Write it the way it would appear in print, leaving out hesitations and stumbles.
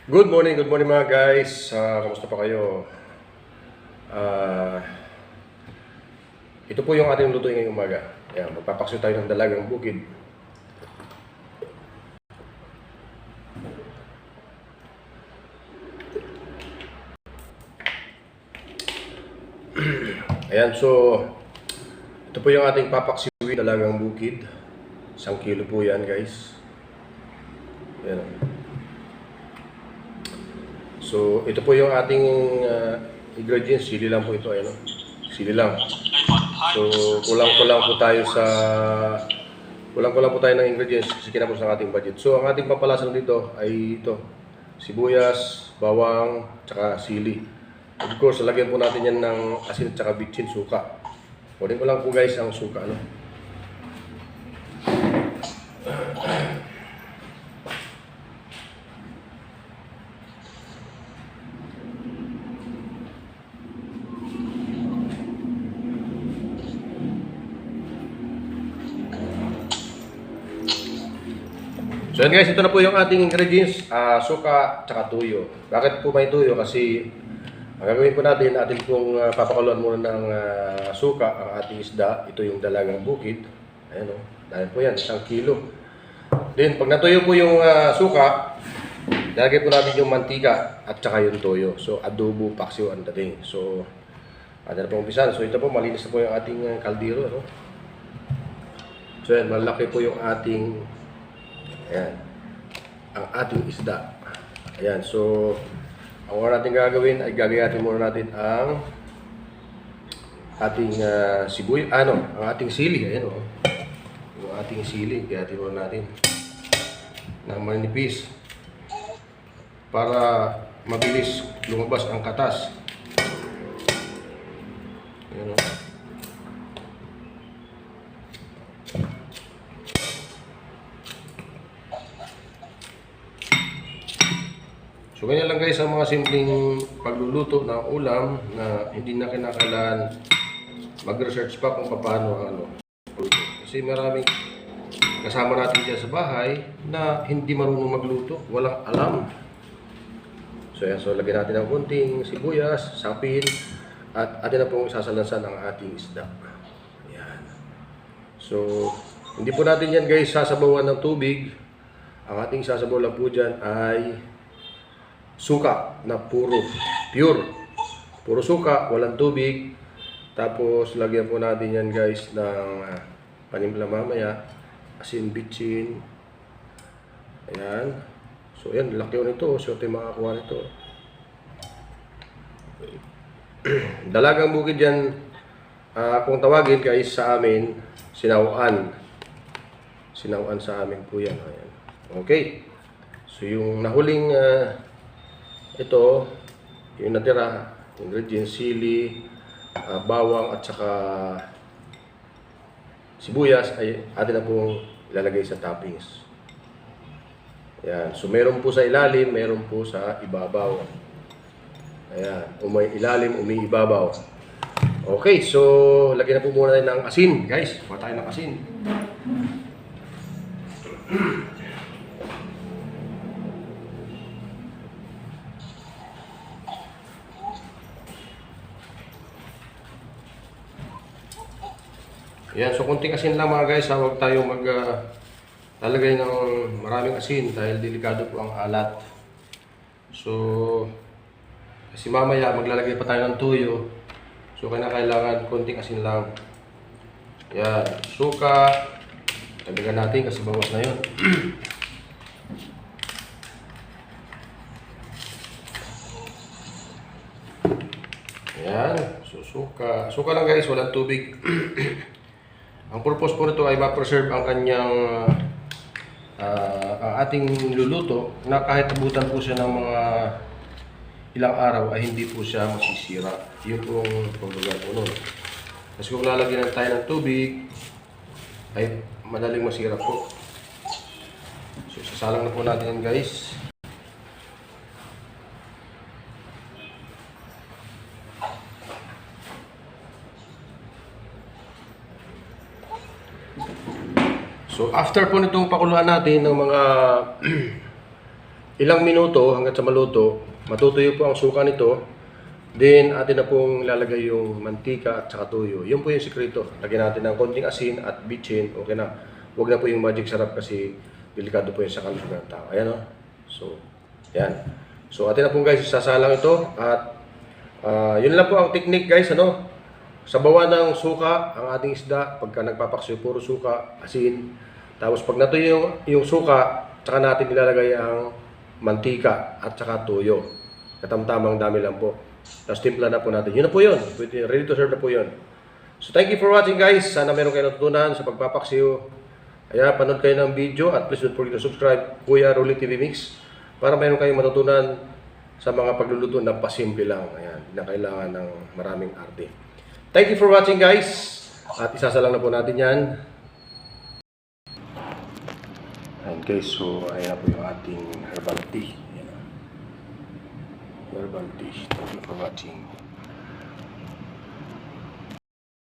Good morning mga guys. Kamusta pa kayo? Ah, ito po yung ating lutuin ngayong umaga. Ayan, magpapaksyo tayo ng dalagang bukid. Ayan, so ito po yung ating papaksiwin dalagang bukid. 1 kilo po yan guys. Ayan. So ito po yung ating ingredients. Sili lang po ito. Ayan, sili lang. So kulang-kulang po tayo ng ingredients kasi kinapos ng ating budget. So ang ating pampalasan dito ay ito. Sibuyas, bawang, tsaka sili. Of course, lalagyan po natin yan ng asin at tsaka bitchin, suka. Kunin ko lang po guys ang suka. So yan guys, ito na po yung ating ingredients, suka tsaka tuyo. Bakit po may tuyo? Kasi ang gagawin po natin pong papakuluan muna ng suka ang ating isda. Ito yung dalagang bukid. Ayan o, dahil po yan, 1 kilo. Then pag natuyo po yung suka, lalagay po natin yung mantika at tsaka yung tuyo. So adobo paksiw ang dating. So ano na po umpisan. So ito po, malinis na po yung ating kaldero. No? So yan, malaki po yung ating ang ating isda. Ayan, so ang una natin gagawin ay gagayatin muna natin ang ating ang ating sili. Ayan o. Yung ating sili, gayatin muna natin ng manipis para mabilis lumabas ang katas. Ayan o. So ganyan lang guys ang mga simpleng pagluluto ng ulam na hindi na kinakailangan mag-research pa kung paano kasi maraming kasama natin dyan sa bahay na hindi marunong magluto, walang alam. So yan, so lagyan natin ng kunting sibuyas, sapin, at atin na pong isasalansan ang ating isda. Yan. So hindi po natin yan guys sasabawan ng tubig. Ang ating sasabaw lang po dyan ay suka na puro suka, walang tubig. Tapos lagyan po natin yan guys ng panimpla mamaya, asin, bitchin. Ayan, so yan, laki yun ito. So ito yung makakuha nito. Dalagang bukid yan, kung tawagin guys sa amin, sinauan sa amin po yan. Ayan. Okay, so yung nahuling ito, yung natira, ingredients, sili, bawang at saka sibuyas ay atin na pong ilalagay sa toppings. Ayan. So meron po sa ilalim, meron po sa ibabaw. Ayan. Umay ilalim, umiibabaw. Okay, so lagyan na po muna tayo ng asin. Guys, kuha tayo ng asin. Yan, so kunting asin lang mga guys, huwag tayo lalagay ng maraming asin dahil delikado po ang alat. So, kasi mamaya maglalagay pa tayo ng tuyo. So, kailangan kunting asin lang. Yan, suka. Tabigan natin kasi bawas na yun. Yan, so suka. Suka lang guys, walang tubig. Ang purpose po nito ay ma-preserve ang kanyang ang ating luluto na kahit abutan po siya ng mga ilang araw ay hindi po siya masisira. Yun pong pagbagal po nun. Kasi kung lalagyan tayo ng tubig ay madaling masira po. So sasalang na po natin yan guys. So after po nitong pakuluan natin ng mga ilang minuto hanggang sa maluto, matutuyo po ang suka nito. Then, atin na pong ilalagay yung mantika at saka tuyo. Yun po yung sikreto. Lagyan natin ng konting asin at bitchin. Okay na. Huwag na po yung magic sarap kasi delikado po yun sa kalusugan ng tao. Ayan o. So, yan. So, atin na po guys, sasalang ito. At yun lang po ang technique guys. Sabawan ng suka ang ating isda. Pagka nagpapaksiw, puro suka, asin. Tapos pag natuyo yung suka, tsaka natin ilalagay ang mantika at saka tuyo. Katamtamang dami lang po. Tapos timpla na po natin. Yun na po yun. Ready to serve na po yun. So thank you for watching guys. Sana meron kayo natutunan sa pagpapaksiw. Kaya panood kayo ng video at please don't forget to subscribe Kuya Rolly TV Mix para meron kayong matutunan sa mga pagluluto na pasimple lang. Ayan, na kailangan ng maraming arte. Thank you for watching guys. At isasalang na po natin yan. Ayan guys, so ayan na po yung ating herbal tea. Herbal tea. Thank you for watching.